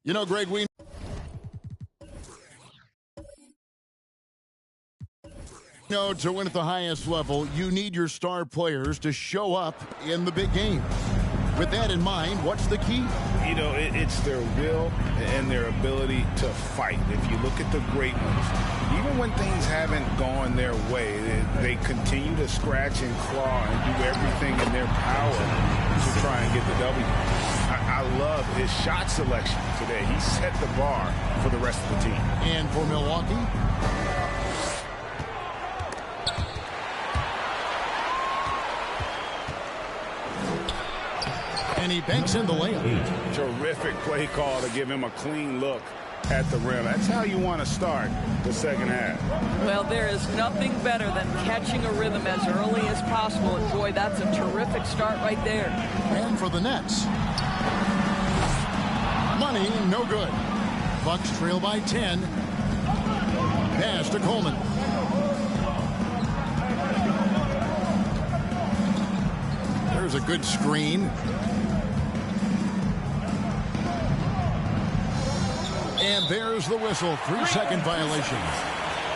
You know, Greg, we know to win at the highest level, you need your star players to show up in the big game. With that in mind, what's the key? You know, it's their will and their ability to fight. If you look at the great ones, even when things haven't gone their way, they continue to scratch and claw and do everything in their power to try and get the W. I love his shot selection today. He set the bar for the rest of the team. And for Milwaukee, and he banks in the layup. Terrific play call to give him a clean look at the rim. That's how you want to start the second half. Well, there is nothing better than catching a rhythm as early as possible. And boy, that's a terrific start right there. And for the Nets, money no good. Bucks trail by 10. Pass to Coleman. There's a good screen. And there's the whistle. 3-second violation.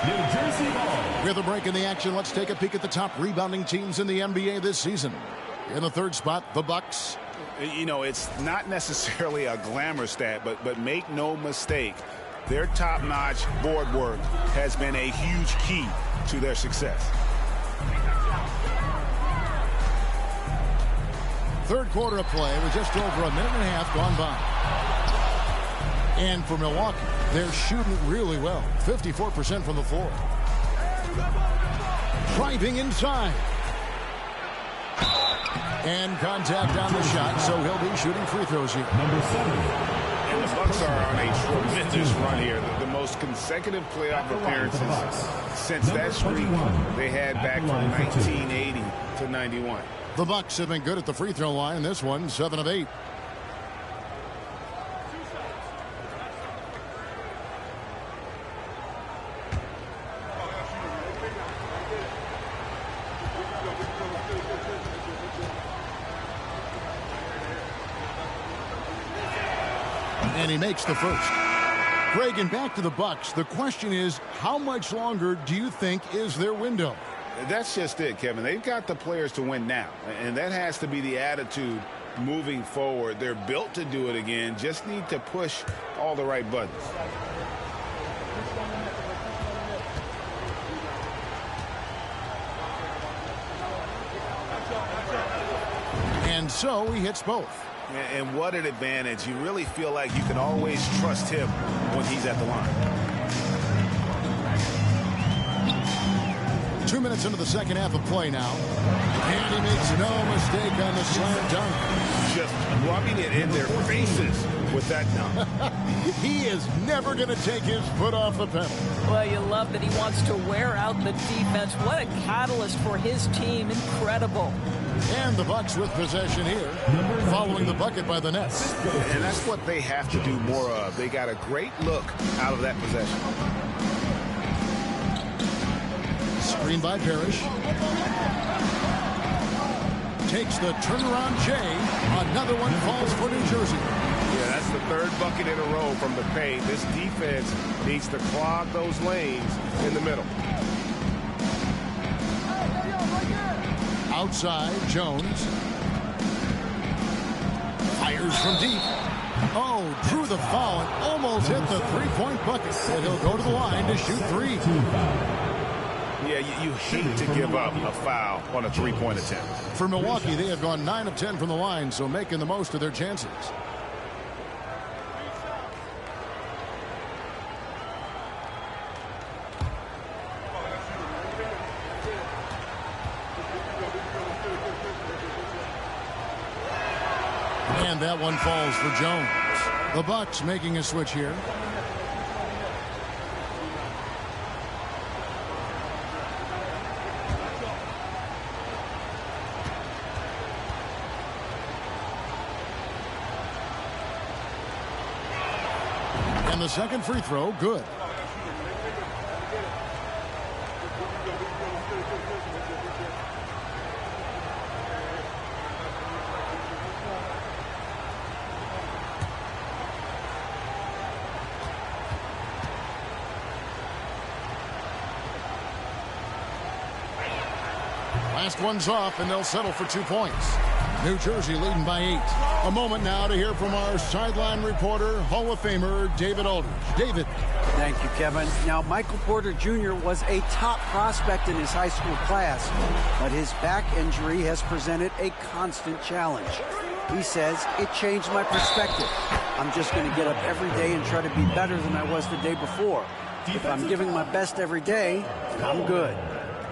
New Jersey ball. With a break in the action, let's take a peek at the top rebounding teams in the NBA this season. In the third spot, the Bucks. You know, it's not necessarily a glamour stat, but make no mistake, their top-notch board work has been a huge key to their success. Third quarter of play with just over a minute and a half gone by. And for Milwaukee, they're shooting really well. 54% from the floor. Driving inside. And contact on the shot, so he'll be shooting free throws here. Number 7. And the Bucks are on a tremendous run here. The most consecutive playoff appearances since that streak they had back from 1980 to 91. The Bucks have been good at the free throw line. This one, 7 of 8. And he makes the first. Greg, and back to the Bucks. The question is, how much longer do you think is their window? That's just it, Kevin. They've got the players to win now, and that has to be the attitude moving forward. They're built to do it again, just need to push all the right buttons. And so he hits both. And what an advantage. You really feel like you can always trust him when he's at the line. 2 minutes into the second half of play now. And he makes no mistake on the slam dunk. Just rubbing it in their faces with that dunk. He is never going to take his foot off the pedal. Well, you love that he wants to wear out the defense. What a catalyst for his team. Incredible. And the Bucks with possession here, following the bucket by the Nets. And that's what they have to do more of. They got a great look out of that possession. Screen by Parrish. Takes the turnaround J. Another one falls for New Jersey. Yeah, that's the third bucket in a row from the paint. This defense needs to clog those lanes in the middle. Outside, Jones. Fires from deep. Oh, drew the foul and almost hit the three-point bucket. And he'll go to the line to shoot three. Yeah, you hate to give up a foul on a three-point attempt. For Milwaukee, they have gone 9 of 10 from the line, so making the most of their chances. And that one falls for Jones. The Bucks making a switch here. And the second free throw, good. Last one's off, and they'll settle for 2 points. New Jersey leading by 8. A moment now to hear from our sideline reporter, Hall of Famer David Aldridge. David. Thank you, Kevin. Now, Michael Porter Jr. was a top prospect in his high school class, but his back injury has presented a constant challenge. He says, it changed my perspective. I'm just going to get up every day and try to be better than I was the day before. If I'm giving my best every day, then I'm good.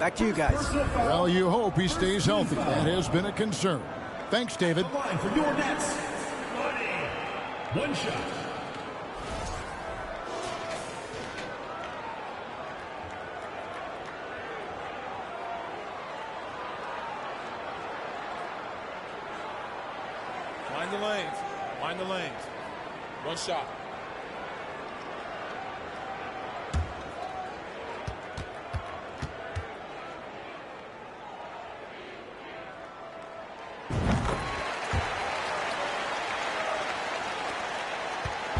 Back to you guys. Well, you hope he stays healthy. That has been a concern. Thanks, David. Line for your Nets. 1 shot. Mind the lanes. Mind the lanes. 1 shot.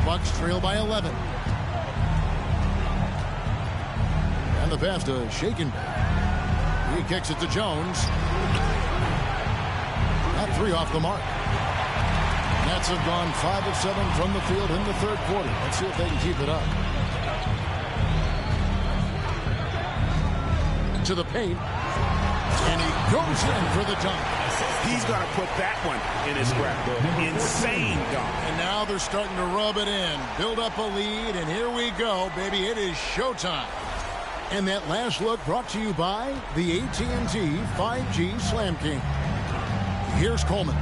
Bucks trail by 11. And the pass to Shaken. He kicks it to Jones. That 3 off the mark. Nets have gone 5 of 7 from the field in the third quarter. Let's see if they can keep it up. To the paint. And he goes in for the dunk. He's going to put that one in his scrapbook. Insane dunk. And now they're starting to rub it in. Build up a lead, and here we go, baby. It is showtime. And that last look brought to you by the AT&T 5G Slam King. Here's Coleman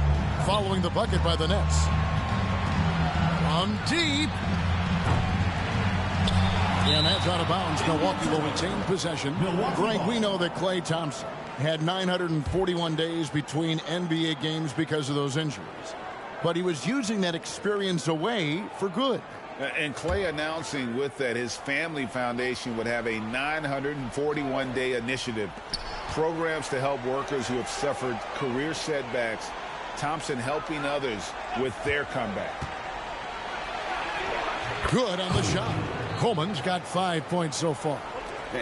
following the bucket by the Nets. From deep. And that's out of bounds. Milwaukee will retain possession. Greg, we know that Klay Thompson had 941 days between NBA games because of those injuries. But he was using that experience away for good. And Klay announcing with that his family foundation would have a 941-day initiative. Programs to help workers who have suffered career setbacks. Thompson helping others with their comeback. Good on the shot. Coleman's got 5 points so far.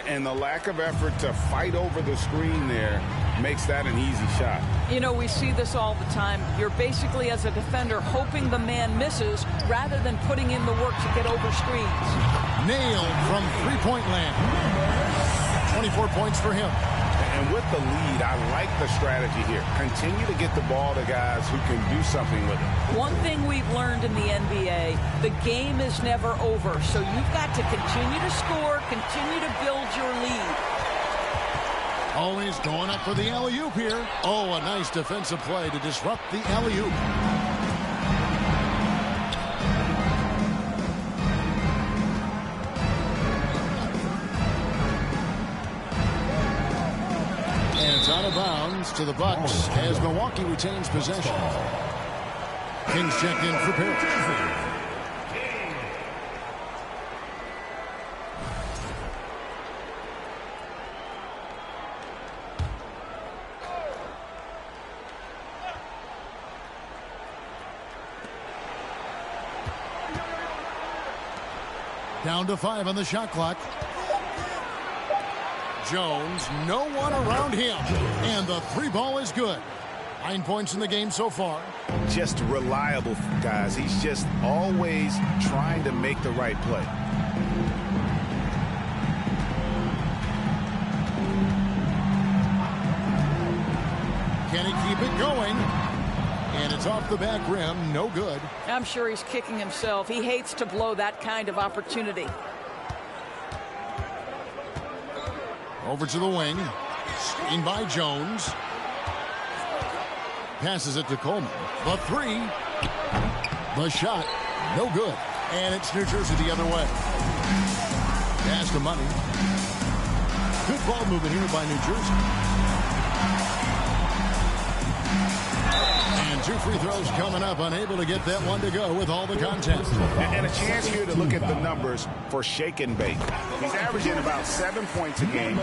And the lack of effort to fight over the screen there makes that an easy shot. You know, we see this all the time. You're basically, as a defender, hoping the man misses rather than putting in the work to get over screens. Nailed from three-point land. 24 points for him. And with the lead, I like the strategy here. Continue to get the ball to guys who can do something with it. One thing we've learned in the NBA, the game is never over. So you've got to continue to score, continue to build your lead. Always going up for the alley-oop here. Oh, a nice defensive play to disrupt the alley-oop. And it's out of bounds to the Bucks as Milwaukee retains possession. Kings check in for Paris. Down to 5 on the shot clock. Jones, no one around him. And the 3 ball is good. 9 points in the game so far. Just reliable, guys. He's just always trying to make the right play. Can he keep it going? And it's off the back rim. No good. I'm sure he's kicking himself. He hates to blow that kind of opportunity. Over to the wing. Screened by Jones. Passes it to Coleman. The 3. The shot. No good. And it's New Jersey the other way. Pass to Money. Good ball movement here by New Jersey. And 2 free throws coming up. Unable to get that one to go with all the contact. And a chance here to look at the numbers for Shake and Bake. He's averaging about 7 points a game,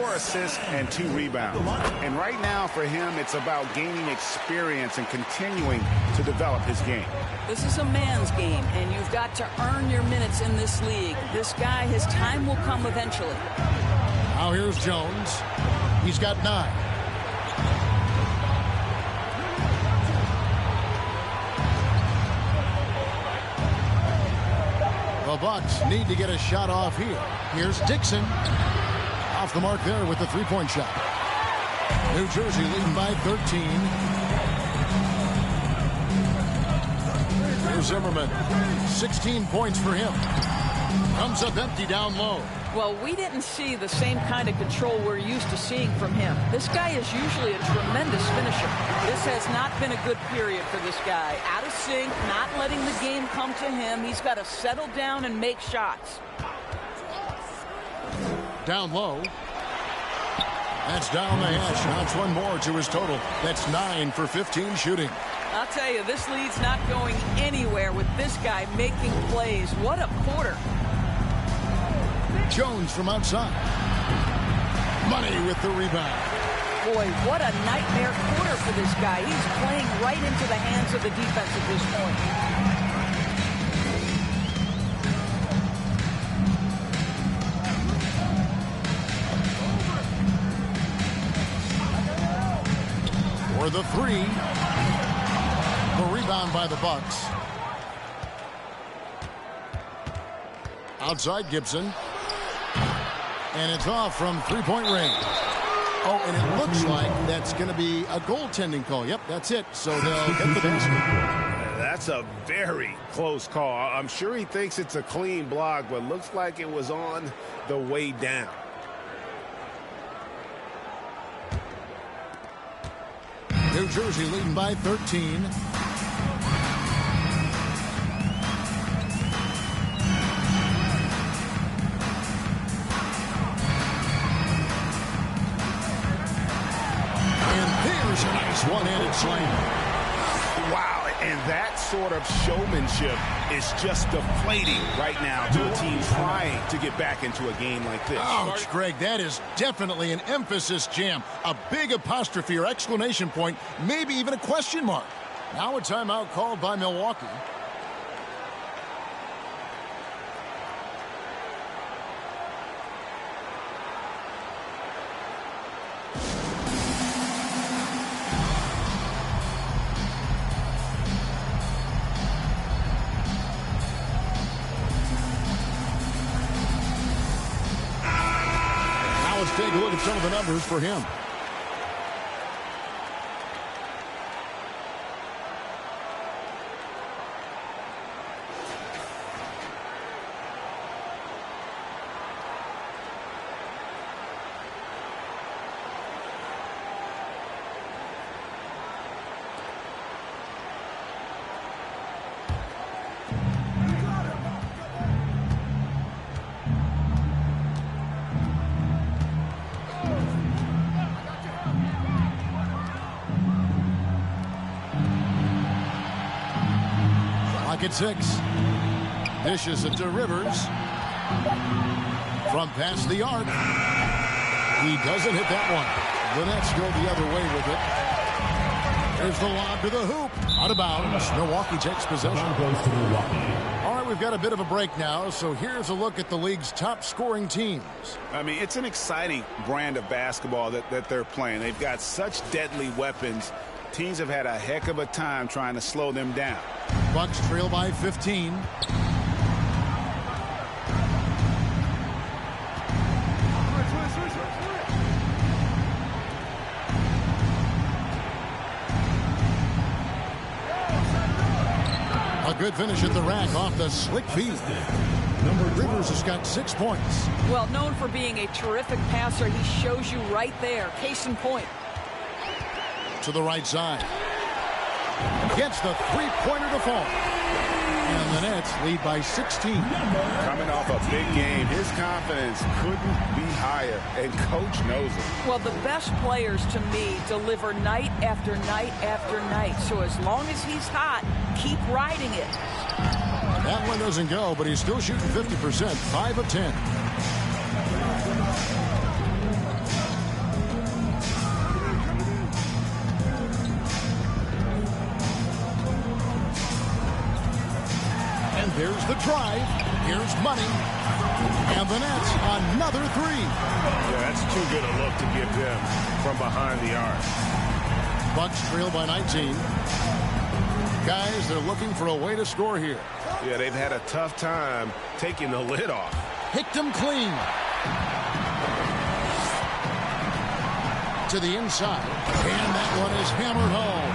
4 assists, and 2 rebounds. And right now for him, it's about gaining experience and continuing to develop his game. This is a man's game, and you've got to earn your minutes in this league. This guy, his time will come eventually. Now here's Jones. He's got 9. The Bucks need to get a shot off here. Here's Dixon. Off the mark there with the three-point shot. New Jersey leading by 13. Here's Zimmerman. 16 points for him. Comes up empty down low. Well, we didn't see the same kind of control we're used to seeing from him. This guy is usually a tremendous finisher. This has not been a good period for this guy. Out of sync, not letting the game come to him. He's got to settle down and make shots. Down low. That's down the hatch. Knocks one more to his total. That's 9 for 15 shooting. I'll tell you, this lead's not going anywhere with this guy making plays. What a quarter. Jones from outside. Money with the rebound. Boy, what a nightmare quarter for this guy. He's playing right into the hands of the defense at this point. For the three. The rebound by the Bucks. Outside Gibson. And it's off from three-point range. Oh, and it looks like that's going to be a goaltending call. Yep, that's it. So they'll get the basket. That's a very close call. I'm sure he thinks it's a clean block, but looks like it was on the way down. New Jersey leading by 13. A nice one-handed slam. Wow, and that sort of showmanship is just deflating right now to a team trying to get back into a game like this. Ouch, Greg, that is definitely an emphasis jam. A big apostrophe or exclamation point, maybe even a question mark. Now a timeout called by Milwaukee. Take a look at some of the numbers for him. At 6. Dishes it to Rivers. From past the arc. He doesn't hit that one. The Nets go the other way with it. There's the lob to the hoop. Out of bounds. Milwaukee takes possession. All right, we've got a bit of a break now, so here's a look at the league's top scoring teams. I mean, it's an exciting brand of basketball that they're playing. They've got such deadly weapons. Teams have had a heck of a time trying to slow them down. Bucks trail by 15. A good finish at the rack off the slick feed. Rivers has got 6 points. Well, known for being a terrific passer, he shows you right there. Case in point. To the right side. Gets the three-pointer to fall. And the Nets lead by 16. Coming off a big game, his confidence couldn't be higher, and coach knows it. Well, the best players, to me, deliver night after night after night. So as long as he's hot, keep riding it. That one doesn't go, but he's still shooting 50%, 5 of 10. There's the drive. Here's Money. And the Nets, another three. Yeah, that's too good a look to give them from behind the arc. Bucks trail by 19. Guys, they're looking for a way to score here. Yeah, they've had a tough time taking the lid off. Picked him clean. To the inside. And that one is hammered home.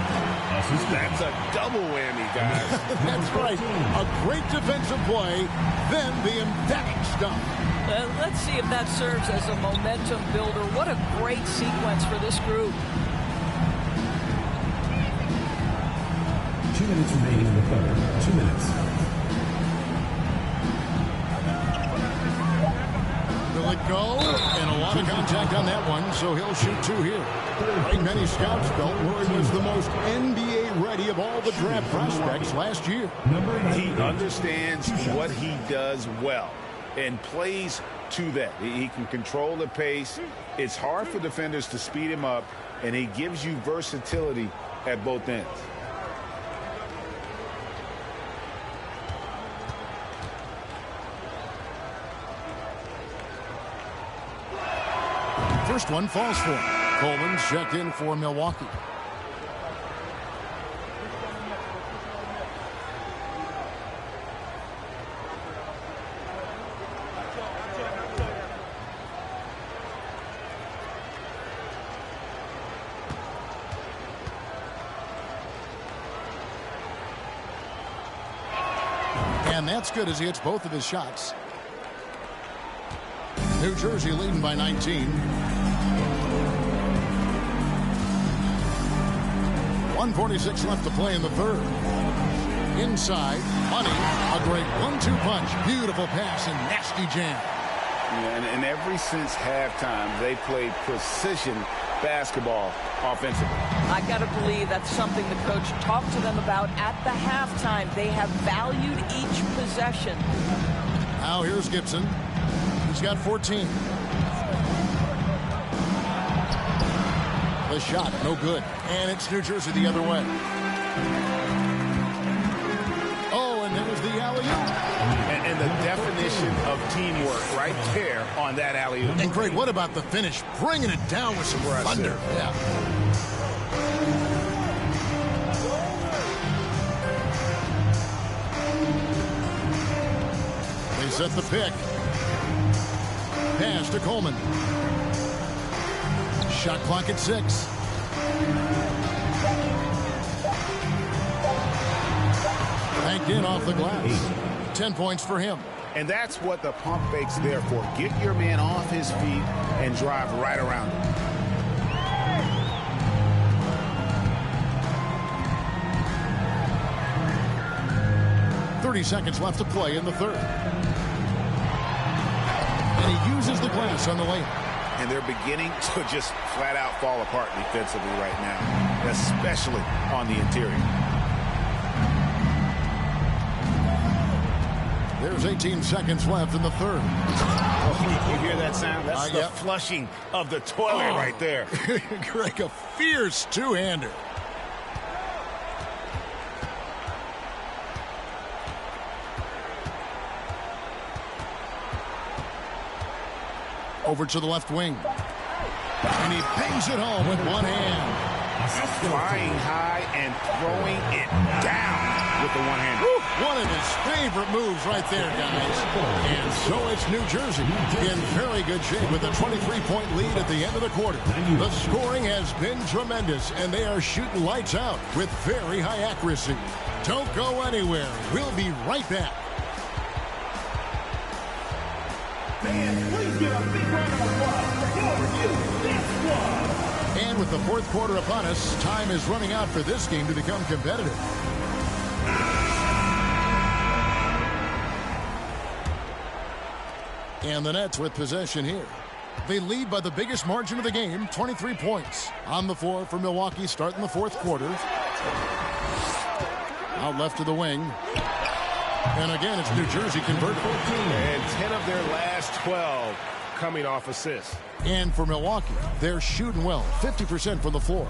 That's a double whammy, guys. That's right. A great defensive play, then the emphatic stop. Let's see if that serves as a momentum builder. What a great sequence for this group. 2 minutes remaining in the third. 2 minutes. Will it go? And a lot of contact on that one, so he'll shoot 2 here. Right, many scouts felt Murray was the most NBA-ready of all the draft prospects last year. He understands what he does well and plays to that. He can control the pace. It's hard for defenders to speed him up, and he gives you versatility at both ends. First one falls for him. Coleman's checked in for Milwaukee. And that's good as he hits both of his shots. New Jersey leading by 19. 1:46 left to play in the third. Inside, Money, a great 1-2 punch. Beautiful pass and nasty jam. Yeah, and ever since halftime, they played precision basketball offensively. I got to believe that's something the coach talked to them about at the halftime. They have valued each possession. Now here's Gibson. He's got 14. The shot, no good. And it's New Jersey the other way. Oh, and there's the alley-oop. And the definition of teamwork right there on that alley-oop. And Greg, what about the finish? Bringing it down with some thunder. Yeah. They set the pick. Pass to Coleman. Shot clock at 6. Banked in off the glass. 10 points for him. And that's what the pump fake's there for. Get your man off his feet and drive right around him. .30 seconds left to play in the third. And he uses the glass on the layup. And they're beginning to just flat out fall apart defensively right now, especially on the interior. There's 18 seconds left in the third. Oh, you hear that sound? That's the flushing of the toilet right there. Greg, a fierce two-hander. Over to the left wing. And he bangs it home with one hand. Flying high and throwing it down with the one hand. One of his favorite moves right there, guys. And so it's New Jersey in very good shape with a 23-point lead at the end of the quarter. The scoring has been tremendous, and they are shooting lights out with very high accuracy. Don't go anywhere. We'll be right back. Fans, please give a big round of applause for your review. This one. And with the fourth quarter upon us, time is running out for this game to become competitive. And the Nets with possession here. They lead by the biggest margin of the game, 23 points. On the floor for Milwaukee starting the fourth quarter. Out left to the wing. And again, it's New Jersey converted. And 10 of their last 12 coming off assists. And for Milwaukee, they're shooting well, 50% from the floor.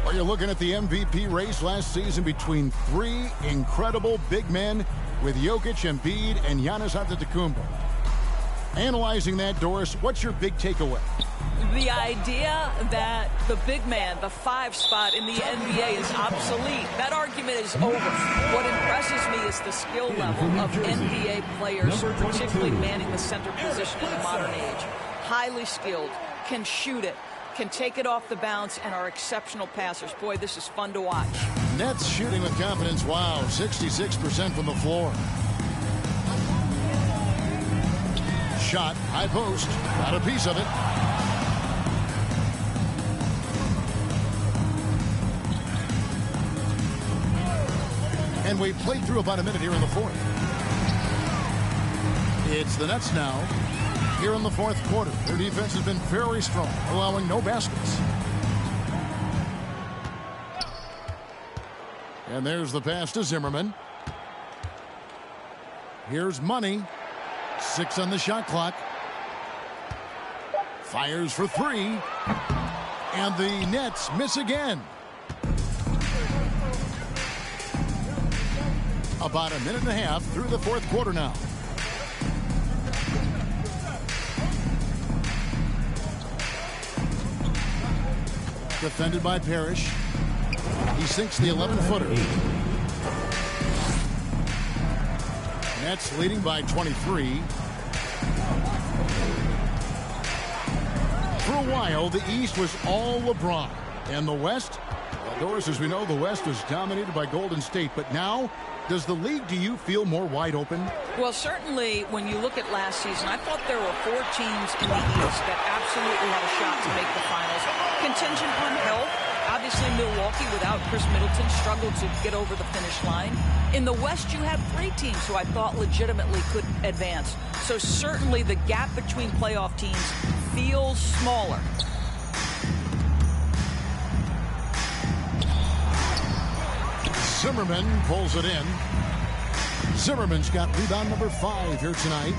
Well, you're looking at the MVP race last season between three incredible big men with Jokic, Embiid, and Giannis Antetokounmpo. Analyzing that, Doris, what's your big takeaway? The idea that the big man, the 5 spot in the NBA, is obsolete, that argument is over. What impresses me is the skill level of NBA players, particularly manning the center position in the modern age. Highly skilled, can shoot it, can take it off the bounce, and are exceptional passers. Boy, this is fun to watch. Nets shooting with confidence. Wow, 66% from the floor. Shot, high post, got a piece of it. And we played through about a minute here in the fourth. It's the Nets now here in the fourth quarter. Their defense has been very strong, allowing no baskets. And there's the pass to Zimmerman. Here's Money. 6 on the shot clock. Fires for 3. And the Nets miss again. About a minute and a half through the fourth quarter now. Defended by Parrish. He sinks the 11-footer. Nets leading by 23. For a while, the East was all LeBron. And the West? Well, Doris, as we know, the West was dominated by Golden State. But now, does the league, do you feel more wide open? Well, certainly when you look at last season, I thought there were 4 teams in the East that absolutely had a shot to make the finals. Contingent on health. Obviously, Milwaukee, without Chris Middleton, struggled to get over the finish line. In the West, you had 3 teams who I thought legitimately could advance. So certainly the gap between playoff teams feels smaller. Zimmerman pulls it in. Zimmerman's got rebound number 5 here tonight.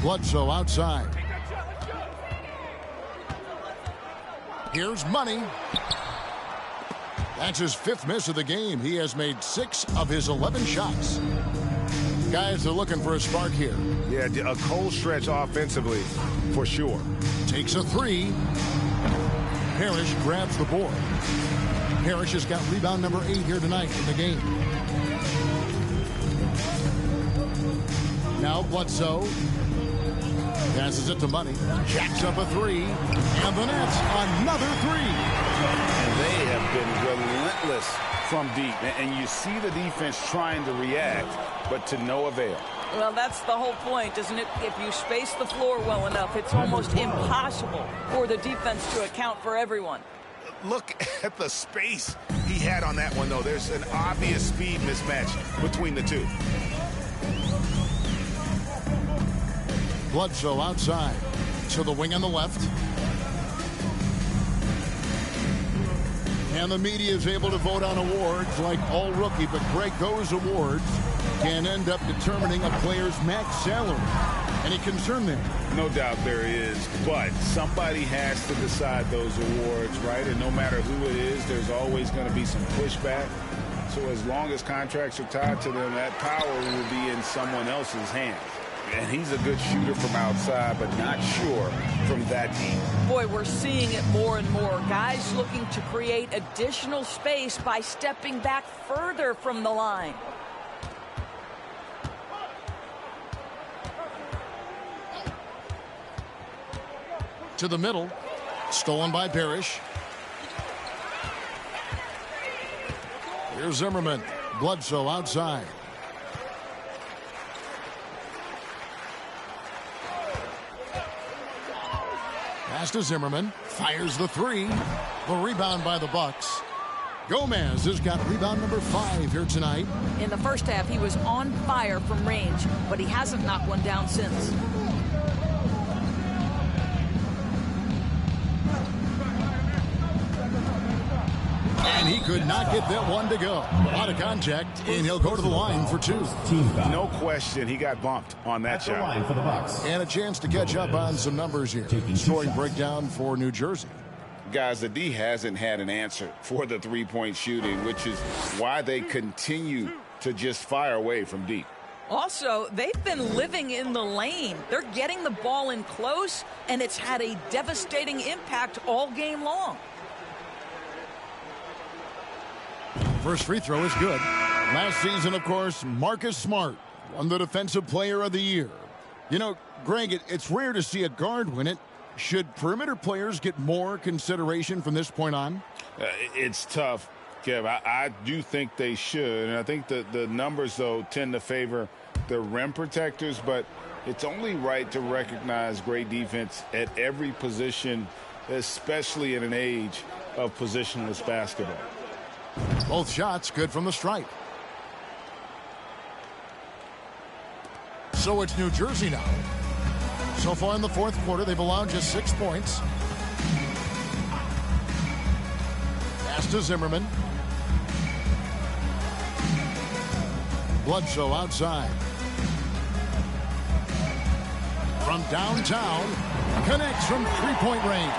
Bledsoe outside. Here's Money. That's his 5th miss of the game. He has made 6 of his 11 shots. Guys are looking for a spark here. Yeah, a cold stretch offensively, for sure. Takes a 3. Parrish grabs the board. Parrish has got rebound number 8 here tonight in the game. Now Bledsoe passes it to Money. Jacks up a 3. And the Nets, another 3. And they have been relentless from deep. And you see the defense trying to react, but to no avail. Well, that's the whole point, isn't it? If you space the floor well enough, it's almost impossible for the defense to account for everyone. Look at the space he had on that one, though. There's an obvious speed mismatch between the two. Bledsoe outside to the wing on the left. And the media is able to vote on awards like all rookie, but Greg, those awards can end up determining a player's max salary. Any concern there? No doubt there is, but somebody has to decide those awards, right? And no matter who it is, there's always going to be some pushback. So as long as contracts are tied to them, that power will be in someone else's hands. And he's a good shooter from outside, but not sure from that deep. Boy, we're seeing it more and more. Guys looking to create additional space by stepping back further from the line. To the middle. Stolen by Parrish. Here's Zimmerman. Bledsoe outside. Pass to Zimmerman. Fires the 3. The rebound by the Bucks. Gomez has got rebound number 5 here tonight. In the first half, he was on fire from range, but he hasn't knocked one down since. And he could not get that one to go. Out of contact, and he'll go to the line for 2. No question, he got bumped on that shot. Line for the Bucks. And a chance to catch up on some numbers here. Scoring breakdown for New Jersey. Guys, the D hasn't had an answer for the three-point shooting, which is why they continue to just fire away from deep. Also, they've been living in the lane. They're getting the ball in close, and it's had a devastating impact all game long. First free throw is good. Last season, of course, Marcus Smart won the Defensive Player of the Year. You know, Greg, it's rare to see a guard win it. Should perimeter players get more consideration from this point on? It's tough, Kev. I do think they should. And I think the numbers, though, tend to favor the rim protectors. But it's only right to recognize great defense at every position, especially in an age of positionless basketball. Both shots good from the stripe. So it's New Jersey now. So far in the fourth quarter, they've allowed just 6 points. Pass to Zimmerman. Bledsoe outside. From downtown, connects from three-point range.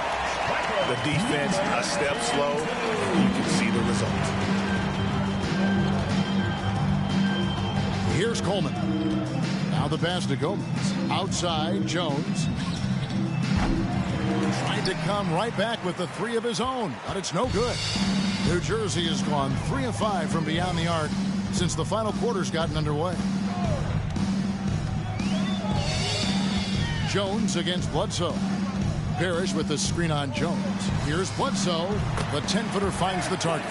The defense a step slow, and you can see the result. Here's Coleman. Now the pass to Gomez. Outside, Jones. Tried to come right back with the three of his own, but it's no good. New Jersey has gone 3 of 5 from beyond the arc since the final quarter's gotten underway. Jones against Bledsoe. Parrish with the screen on Jones. Here's Bledsoe. The 10-footer finds the target.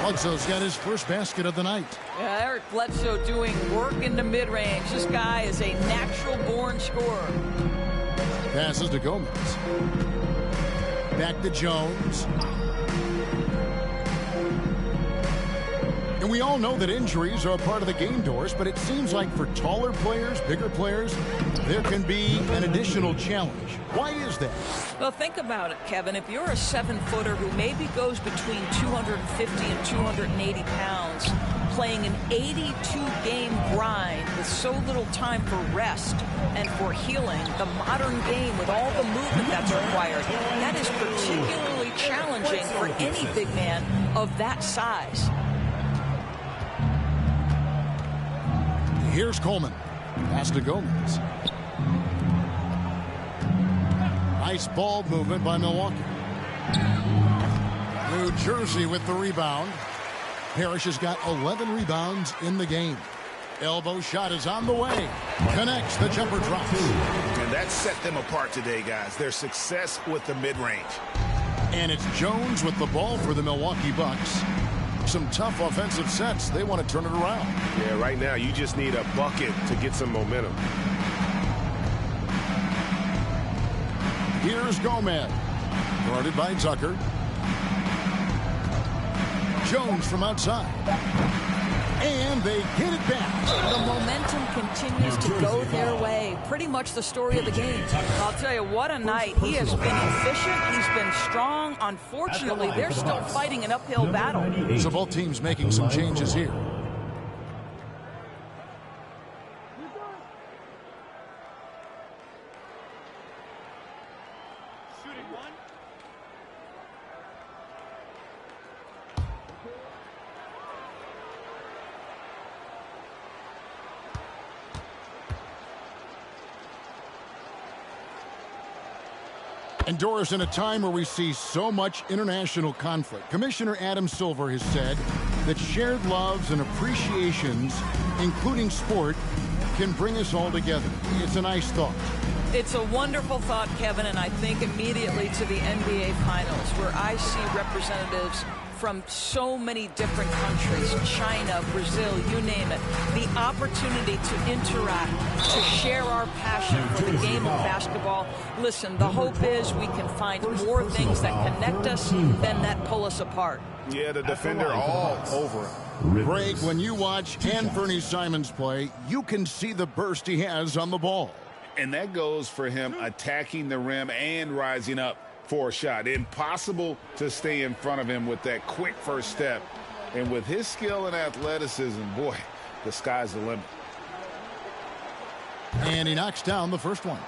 Bledsoe's got his first basket of the night. Yeah, Eric Bledsoe doing work in the mid-range. This guy is a natural-born scorer. Passes to Gomez. Back to Jones. And we all know that injuries are a part of the game, Doris, but it seems like for taller players, bigger players, there can be an additional challenge. Why is that? Well, think about it, Kevin. If you're a 7-footer who maybe goes between 250 and 280 pounds, playing an 82-game grind with so little time for rest and for healing, the modern game with all the movement that's required, that is particularly challenging for any big man of that size. Here's Coleman. Pass to Gomez. Nice ball movement by Milwaukee. New Jersey with the rebound. Parrish has got 11 rebounds in the game. Elbow shot is on the way. Connects. The jumper drops. And that set them apart today, guys. Their success with the mid-range. And it's Jones with the ball for the Milwaukee Bucks. Some tough offensive sets. They want to turn it around. Yeah, right now you just need a bucket to get some momentum. Here's Gomez. Guarded by Tucker. Jones from outside. And they get it back. The momentum continues to go their way. Pretty much the story of the game. I'll tell you, what a night. He has been efficient. He's been strong. Unfortunately, they're still fighting an uphill battle. So both teams making some changes here. And Doris, in a time where we see so much international conflict, Commissioner Adam Silver has said that shared loves and appreciations, including sport, can bring us all together. It's a nice thought. It's a wonderful thought, Kevin, and I think immediately to the NBA Finals, where I see representatives from so many different countries, China, Brazil, you name it, the opportunity to interact, to share our passion for the game of basketball. Listen, the hope is we can find more things that connect us than that pull us apart. Yeah, the defender all over it. Greg, when you watch Anthony Simons play, you can see the burst he has on the ball. And that goes for him attacking the rim and rising up for a shot. Impossible to stay in front of him with that quick first step. And with his skill and athleticism, boy, the sky's the limit. And he knocks down the first one.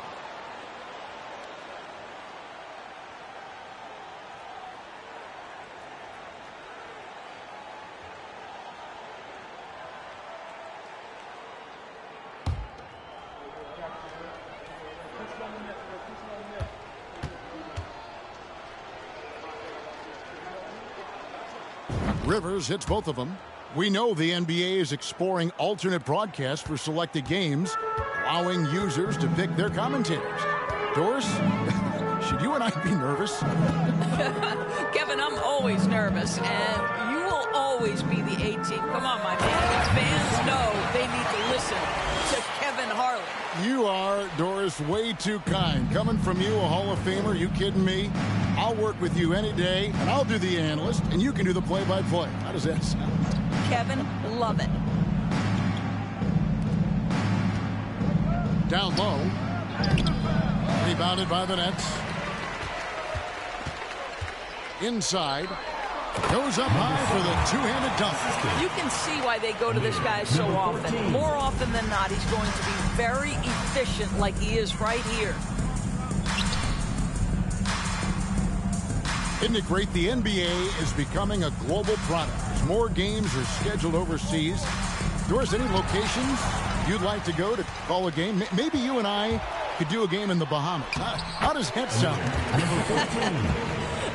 Rivers hits both of them. We know the NBA is exploring alternate broadcasts for selected games, allowing users to pick their commentators. Doris, should you and I be nervous? Kevin, I'm always nervous, and you will always be the A-team. Come on, my man. Fans know they need to listen to Kevin Harlan. You are, Doris, way too kind. Coming from you, a Hall of Famer, you kidding me? I'll work with you any day, and I'll do the analyst, and you can do the play-by-play. How does that sound? Kevin, love it. Down low. Rebounded by the Nets. Inside. Goes up high for the two-handed dunk. You can see why they go to this guy so often. More often than not, he's going to be very efficient like he is right here. Isn't it great? The NBA is becoming a global product. As more games are scheduled overseas. Doris, any locations you'd like to go to call a game? Maybe you and I could do a game in the Bahamas. How does that sound?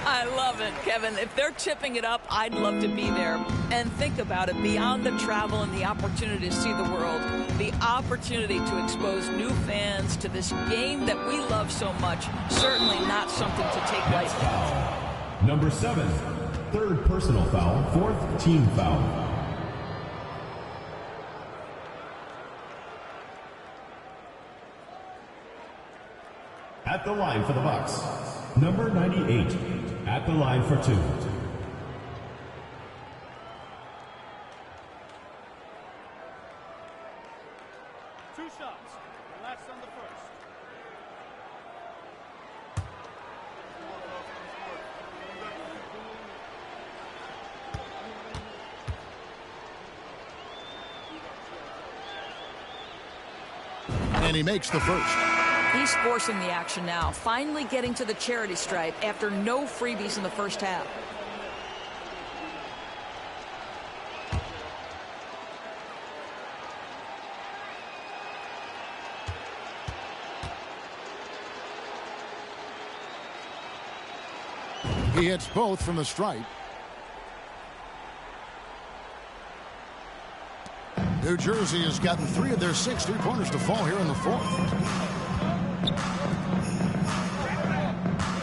I love it, Kevin. If they're tipping it up, I'd love to be there. And think about it, beyond the travel and the opportunity to see the world, the opportunity to expose new fans to this game that we love so much, certainly not something to take lightly. Number 7, third personal foul, fourth team foul. At the line for the Bucks, number 98, at the line for 2. 2 shots. Relax on the first. And he makes the first. He's forcing the action now, finally getting to the charity stripe after no freebies in the first half. He hits both from the stripe. New Jersey has gotten 3 of their 6 three-pointers to fall here in the fourth.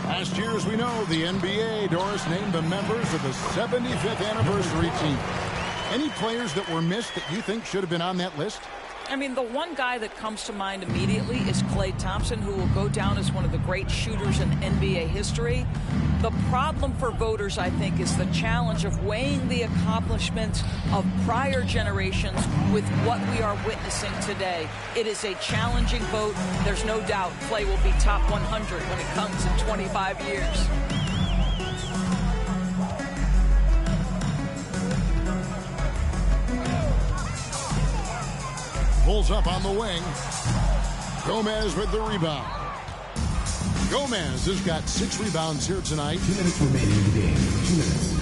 Last year, as we know, the NBA, Doris, named the members of the 75th anniversary team. Any players that were missed that you think should have been on that list? I mean, the one guy that comes to mind immediately is Klay Thompson, who will go down as one of the great shooters in NBA history. The problem for voters, I think, is the challenge of weighing the accomplishments of prior generations with what we are witnessing today. It is a challenging vote. There's no doubt Klay will be top 100 when it comes in 25 years. Pulls up on the wing. Gomez with the rebound. Gomez has got 6 rebounds here tonight. 2 minutes remaining in the game. 2 minutes.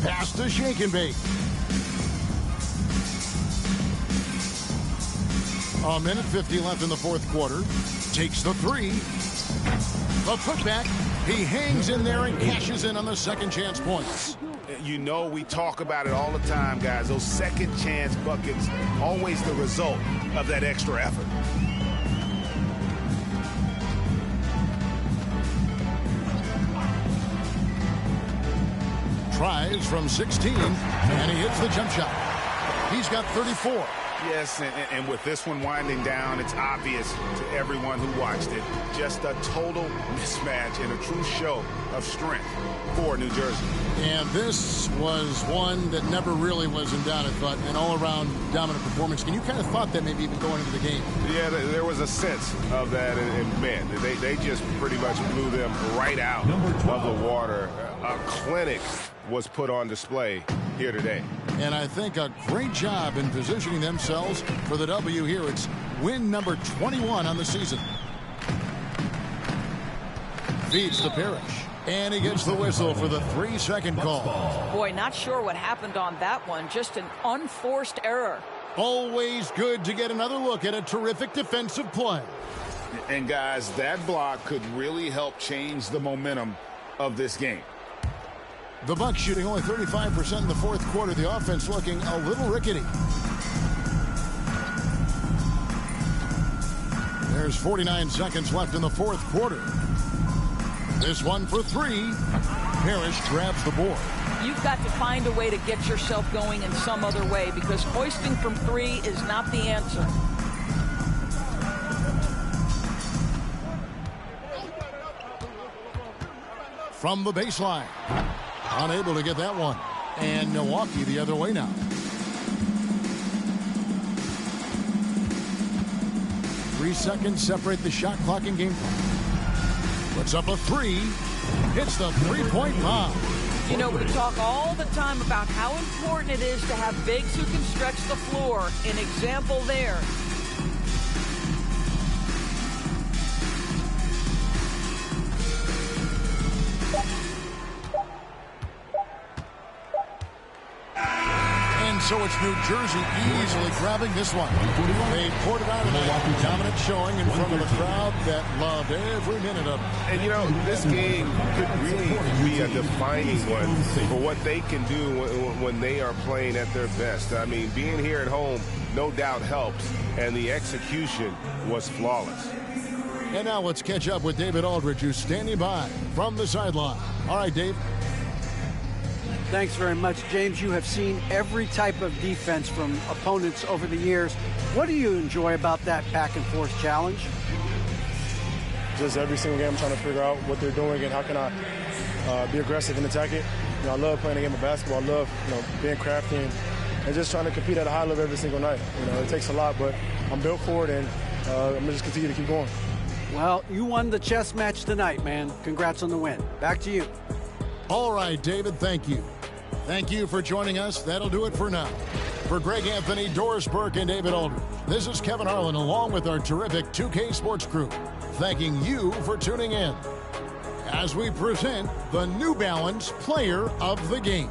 Pass to Shake and Bake. A minute 50 left in the fourth quarter. Takes the 3. The putback. He hangs in there and cashes in on the second chance points. You know, we talk about it all the time, guys. Those second chance buckets, always the result of that extra effort. Tries from 16, and he hits the jump shot. He's got 34. Yes, and with this one winding down, it's obvious to everyone who watched it. Just a total mismatch and a true show of strength for New Jersey. And this was one that never really was in doubt, I thought, an all-around dominant performance. And you kind of thought that maybe even going into the game. Yeah, there was a sense of that, and man, they just pretty much blew them right out of the water. A clinic was put on display here today. And I think a great job in positioning themselves for the W here. It's win number 21 on the season. Feeds to Parrish. And he gets the whistle for the 3-second call. Boy, not sure what happened on that one. Just an unforced error. Always good to get another look at a terrific defensive play. And guys, that block could really help change the momentum of this game. The Bucks shooting only 35% in the fourth quarter. The offense looking a little rickety. There's 49 seconds left in the fourth quarter. This one for three. Parrish grabs the board. You've got to find a way to get yourself going in some other way, because hoisting from three is not the answer. From the baseline. Unable to get that one. And Milwaukee the other way now. Three seconds separate the shot clock in game. Puts up a three. Hits the three-point bomb. You know, we talk all the time about how important it is to have bigs who can stretch the floor. An example there. So it's New Jersey easily grabbing this one. They poured it out of the dominant showing in front of a crowd that loved every minute of it. And, you know, this game could really be a defining one for what they can do when they are playing at their best. I mean, being here at home no doubt helps, and the execution was flawless. And now let's catch up with David Aldridge, who's standing by from the sideline. All right, Dave. Thanks very much, James. You have seen every type of defense from opponents over the years. What do you enjoy about that back-and-forth challenge? Just every single game I'm trying to figure out what they're doing and how can I be aggressive and attack it. You know, I love playing a game of basketball. I love, being crafty and just trying to compete at a high level every single night. You know, it takes a lot, but I'm built for it, and I'm going to just continue to keep going. Well, you won the chess match tonight, man. Congrats on the win. Back to you. All right, David, thank you. Thank you for joining us. That'll do it for now. For Greg Anthony, Doris Burke, and David Aldridge, this is Kevin Harlan along with our terrific 2K Sports crew, thanking you for tuning in as we present the New Balance Player of the Game.